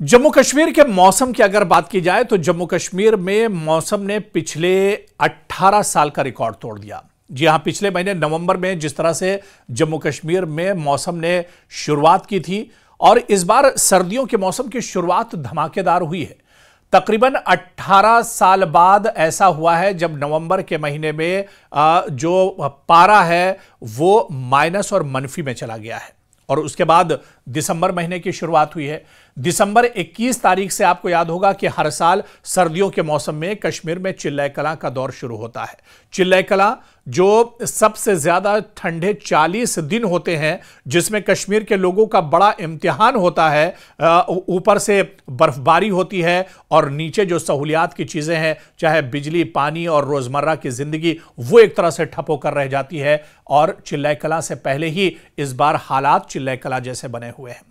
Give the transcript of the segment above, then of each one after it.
जम्मू कश्मीर के मौसम की अगर बात की जाए तो जम्मू कश्मीर में मौसम ने पिछले 18 साल का रिकॉर्ड तोड़ दिया। जी हां, पिछले महीने नवंबर में जिस तरह से जम्मू कश्मीर में मौसम ने शुरुआत की थी और इस बार सर्दियों के मौसम की शुरुआत धमाकेदार हुई है। तकरीबन 18 साल बाद ऐसा हुआ है जब नवंबर के महीने में जो पारा है वो माइनस और मनफी में चला गया है और उसके बाद दिसंबर महीने की शुरुआत हुई है। दिसंबर 21 तारीख से आपको याद होगा कि हर साल सर्दियों के मौसम में कश्मीर में चिल्लाए कलां का दौर शुरू होता है। चिल्लाए कलां जो सबसे ज्यादा ठंडे 40 दिन होते हैं, जिसमें कश्मीर के लोगों का बड़ा इम्तिहान होता है। ऊपर से बर्फबारी होती है और नीचे जो सहूलियात की चीजें हैं, चाहे बिजली, पानी और रोजमर्रा की जिंदगी, वो एक तरह से ठप होकर रह जाती है। और चिल्लाए कलां से पहले ही इस बार हालात चिल्लाए कलां जैसे बने हुए हैं।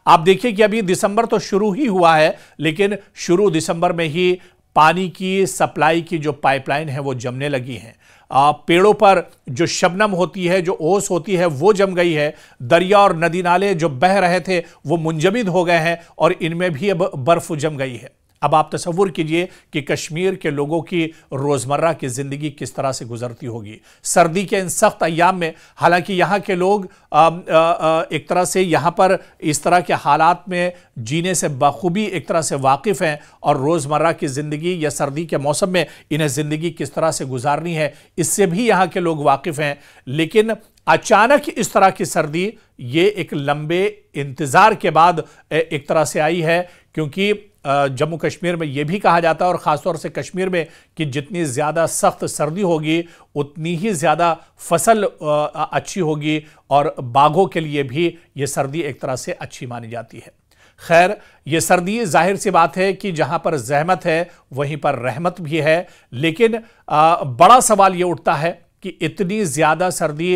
आप देखिए कि अभी दिसंबर तो शुरू ही हुआ है, लेकिन शुरू दिसंबर में ही पानी की सप्लाई की जो पाइपलाइन है वो जमने लगी है। पेड़ों पर जो शबनम होती है, जो ओस होती है, वो जम गई है। दरिया और नदी नाले जो बह रहे थे वो मुंजमद हो गए हैं और इनमें भी अब बर्फ जम गई है। अब आप तसव्वुर कीजिए कि कश्मीर के लोगों की रोजमर्रा की जिंदगी किस तरह से गुजरती होगी सर्दी के इन सख्त अय्याम में। हालांकि यहां के लोग एक तरह से यहां पर इस तरह के हालात में जीने से बखूबी एक तरह से वाकिफ हैं और रोजमर्रा की जिंदगी या सर्दी के मौसम में इन्हें जिंदगी किस तरह से गुजारनी है इससे भी यहां के लोग वाकिफ हैं। लेकिन अचानक इस तरह की सर्दी ये एक लंबे इंतजार के बाद एक तरह से आई है, क्योंकि जम्मू कश्मीर में यह भी कहा जाता है और ख़ासतौर से कश्मीर में कि जितनी ज़्यादा सख्त सर्दी होगी उतनी ही ज़्यादा फसल अच्छी होगी और बाघों के लिए भी ये सर्दी एक तरह से अच्छी मानी जाती है। खैर, ये सर्दी जाहिर सी बात है कि जहां पर जहमत है वहीं पर रहमत भी है। लेकिन बड़ा सवाल ये उठता है कि इतनी ज़्यादा सर्दी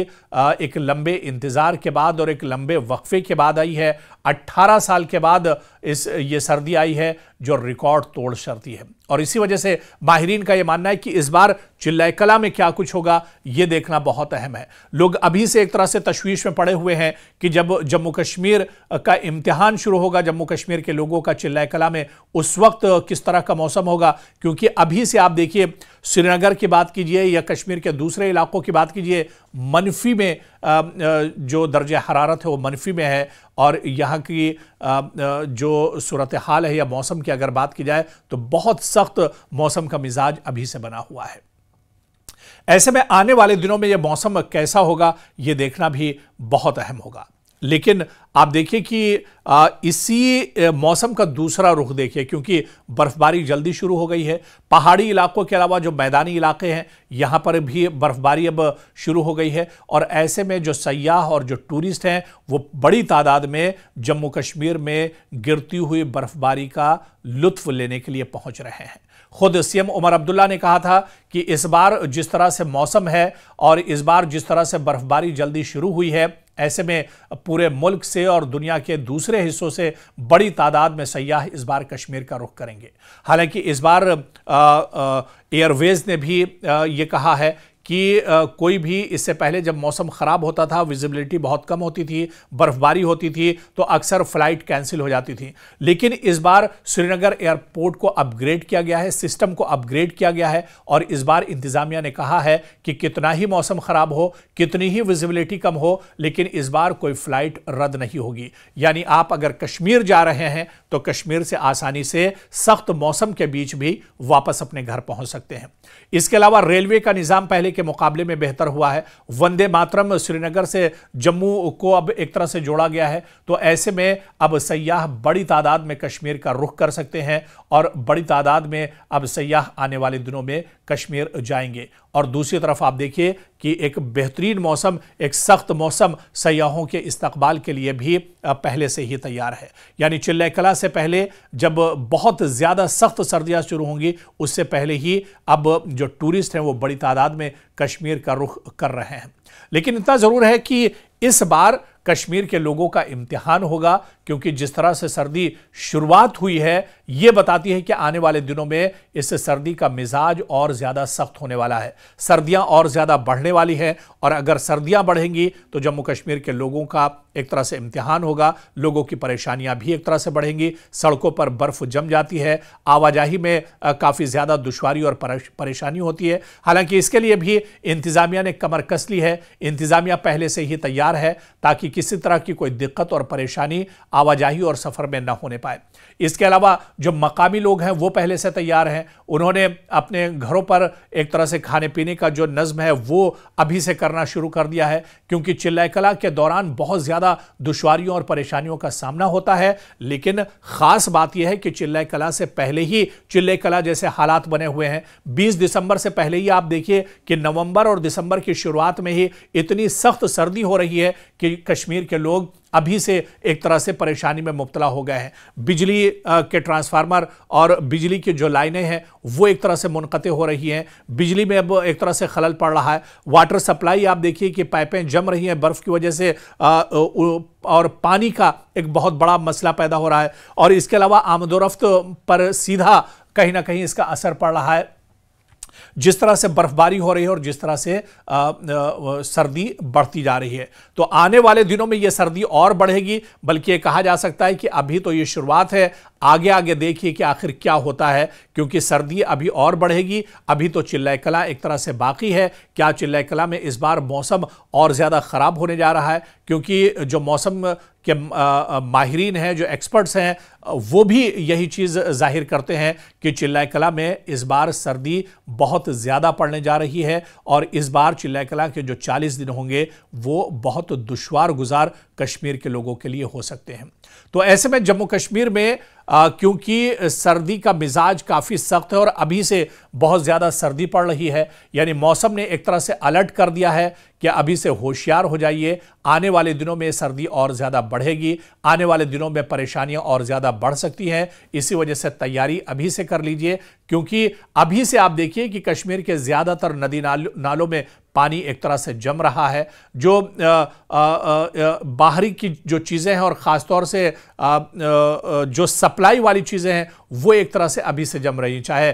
एक लंबे इंतज़ार के बाद और एक लंबे वक्फे के बाद आई है। 18 साल के बाद ये सर्दी आई है जो रिकॉर्ड तोड़ सर्दी है और इसी वजह से माहिरीन का यह मानना है कि इस बार चिल्लाए कलां में क्या कुछ होगा ये देखना बहुत अहम है। लोग अभी से एक तरह से तशवीश में पड़े हुए हैं कि जब जम्मू कश्मीर का इम्तिहान शुरू होगा, जम्मू कश्मीर के लोगों का चिल्लाए कलां में, उस वक्त किस तरह का मौसम होगा। क्योंकि अभी से आप देखिए, श्रीनगर की बात कीजिए या कश्मीर के दूसरे इलाकों की बात कीजिए, मनफी में जो दर्जे हरारत है वो मनफी में है और यहाँ की जो सूरत हाल है या मौसम की अगर बात की जाए तो बहुत सख्त मौसम का मिजाज अभी से बना हुआ है। ऐसे में आने वाले दिनों में यह मौसम कैसा होगा ये देखना भी बहुत अहम होगा। लेकिन आप देखिए कि इसी मौसम का दूसरा रुख देखिए, क्योंकि बर्फबारी जल्दी शुरू हो गई है। पहाड़ी इलाकों के अलावा जो मैदानी इलाके हैं यहां पर भी बर्फबारी अब शुरू हो गई है और ऐसे में जो सयाह और जो टूरिस्ट हैं वो बड़ी तादाद में जम्मू कश्मीर में गिरती हुई बर्फबारी का लुत्फ लेने के लिए पहुंच रहे हैं। खुद सीएम उमर अब्दुल्ला ने कहा था कि इस बार जिस तरह से मौसम है और इस बार जिस तरह से बर्फबारी जल्दी शुरू हुई है, ऐसे में पूरे मुल्क से और दुनिया के दूसरे हिस्सों से बड़ी तादाद में सयाह इस बार कश्मीर का रुख करेंगे। हालांकि इस बार एयरवेज ने भी ये कहा है कि कोई भी इससे पहले जब मौसम ख़राब होता था, विजिबिलिटी बहुत कम होती थी, बर्फबारी होती थी, तो अक्सर फ्लाइट कैंसिल हो जाती थी। लेकिन इस बार श्रीनगर एयरपोर्ट को अपग्रेड किया गया है, सिस्टम को अपग्रेड किया गया है और इस बार इंतज़ामिया ने कहा है कि कितना ही मौसम ख़राब हो, कितनी ही विजिबिलिटी कम हो, लेकिन इस बार कोई फ्लाइट रद्द नहीं होगी। यानी आप अगर कश्मीर जा रहे हैं तो कश्मीर से आसानी से सख्त मौसम के बीच भी वापस अपने घर पहुंच सकते हैं। इसके अलावा रेलवे का निज़ाम पहले के मुकाबले में बेहतर हुआ है। वंदे मातरम श्रीनगर से जम्मू को अब एक तरह से जोड़ा गया है, तो ऐसे में अब सयाह बड़ी तादाद में कश्मीर का रुख कर सकते हैं और बड़ी तादाद में अब सयाह आने वाले दिनों में कश्मीर जाएंगे। और दूसरी तरफ आप देखिए कि एक बेहतरीन मौसम, एक सख्त मौसम सयाहों के इस्तकबाल के लिए भी पहले से ही तैयार है। यानी चिल्लाए कलां से पहले जब बहुत ज़्यादा सख्त सर्दियां शुरू होंगी, उससे पहले ही अब जो टूरिस्ट हैं वो बड़ी तादाद में कश्मीर का रुख कर रहे हैं। लेकिन इतना ज़रूर है कि इस बार कश्मीर के लोगों का इम्तिहान होगा, क्योंकि जिस तरह से सर्दी शुरुआत हुई है यह बताती है कि आने वाले दिनों में इस सर्दी का मिजाज और ज्यादा सख्त होने वाला है। सर्दियां और ज्यादा बढ़ने वाली है और अगर सर्दियां बढ़ेंगी तो जम्मू कश्मीर के लोगों का एक तरह से इम्तिहान होगा, लोगों की परेशानियां भी एक तरह से बढ़ेंगी। सड़कों पर बर्फ जम जाती है, आवाजाही में काफी ज्यादा दुश्वारी और परेशानी होती है। हालांकि इसके लिए भी इंतजामिया ने कमर कस ली है। इंतजामिया पहले से ही तैयार है ताकि किसी तरह की कोई दिक्कत और परेशानी आवाजाही और सफर में न होने पाए। इसके अलावा जो मकामी लोग हैं वो पहले से तैयार हैं। उन्होंने अपने घरों पर एक तरह से खाने पीने का जो नज्म है वो अभी से करना शुरू कर दिया है, क्योंकि चिल्लाए कला के दौरान बहुत ज्यादा दुश्वारियों और परेशानियों का सामना होता है। लेकिन खास बात यह है कि चिल्लाए कला से पहले ही चिल्लाए कला जैसे हालात बने हुए हैं। 20 दिसंबर से पहले ही आप देखिए कि नवंबर और दिसंबर की शुरुआत में ही इतनी सख्त सर्दी हो रही है कि कश्मीर के लोग अभी से एक तरह से परेशानी में मुब्तला हो गए हैं। बिजली के ट्रांसफार्मर और बिजली की जो लाइनें हैं वो एक तरह से मुनक़ते हो रही हैं। बिजली में अब एक तरह से खलल पड़ रहा है। वाटर सप्लाई आप देखिए कि पाइपें जम रही हैं बर्फ़ की वजह से, और पानी का एक बहुत बड़ा मसला पैदा हो रहा है। और इसके अलावा आमदोरफ्त पर सीधा कहीं ना कहीं इसका असर पड़ रहा है। जिस तरह से बर्फबारी हो रही है और जिस तरह से सर्दी बढ़ती जा रही है, तो आने वाले दिनों में यह सर्दी और बढ़ेगी। बल्कि यह कहा जा सकता है कि अभी तो ये शुरुआत है, आगे आगे देखिए कि आखिर क्या होता है, क्योंकि सर्दी अभी और बढ़ेगी। अभी तो चिल्लाए कला एक तरह से बाकी है। क्या चिल्लाए कला में इस बार मौसम और ज़्यादा ख़राब होने जा रहा है? क्योंकि जो मौसम के माहिरीन हैं, जो एक्सपर्ट्स हैं, वो भी यही चीज़ जाहिर करते हैं कि चिल्लाए कला में इस बार सर्दी बहुत ज़्यादा पड़ने जा रही है और इस बार चिल्लाए कला के जो 40 दिन होंगे वो बहुत दुश्वार गुजार कश्मीर के लोगों के लिए हो सकते हैं। तो ऐसे में जम्मू कश्मीर में क्योंकि सर्दी का मिजाज काफ़ी सख्त है और अभी से बहुत ज़्यादा सर्दी पड़ रही है, यानी मौसम ने एक तरह से अलर्ट कर दिया है कि अभी से होशियार हो जाइए। आने वाले दिनों में सर्दी और ज़्यादा बढ़ेगी, आने वाले दिनों में परेशानियां और ज़्यादा बढ़ सकती हैं। इसी वजह से तैयारी अभी से कर लीजिए, क्योंकि अभी से आप देखिए कि कश्मीर के ज़्यादातर नदी नालों में पानी एक तरह से जम रहा है। जो बाहरी की जो चीज़ें हैं और ख़ास तौर से जो सप्लाई वाली चीज़ें हैं वो एक तरह से अभी से जम रही हैं। चाहे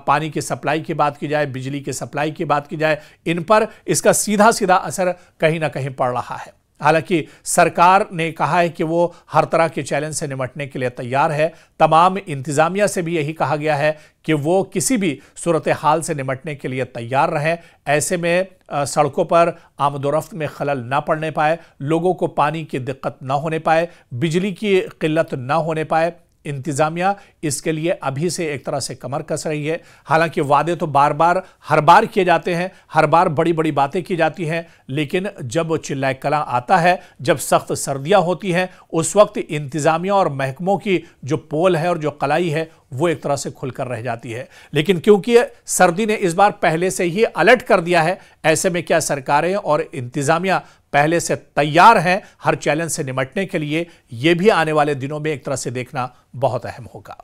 पानी की सप्लाई की बात की जाए, बिजली की सप्लाई की बात की जाए, इन पर इसका सीधा सीधा असर कहीं ना कहीं पड़ रहा है। हालांकि सरकार ने कहा है कि वो हर तरह के चैलेंज से निपटने के लिए तैयार है। तमाम इंतजामिया से भी यही कहा गया है कि वो किसी भी सूरत हाल से निपटने के लिए तैयार रहें। ऐसे में सड़कों पर आमदोरफ्त में खलल ना पड़ने पाए, लोगों को पानी की दिक्कत ना होने पाए, बिजली की किल्लत ना होने पाए। इंतजामिया इसके लिए अभी से एक तरह से कमर कस रही है। हालांकि वादे तो बार बार हर बार किए जाते हैं, हर बार बड़ी बड़ी बातें की जाती हैं, लेकिन जब चिल्लाए कला आता है, जब सख्त सर्दियां होती हैं, उस वक्त इंतजामिया और महकमों की जो पोल है और जो कलाई है वो एक तरह से खुलकर रह जाती है। लेकिन क्योंकि सर्दी ने इस बार पहले से ही अलर्ट कर दिया है, ऐसे में क्या सरकारें और इंतजामिया पहले से तैयार हैं हर चैलेंज से निपटने के लिए, यह भी आने वाले दिनों में एक तरह से देखना बहुत अहम होगा।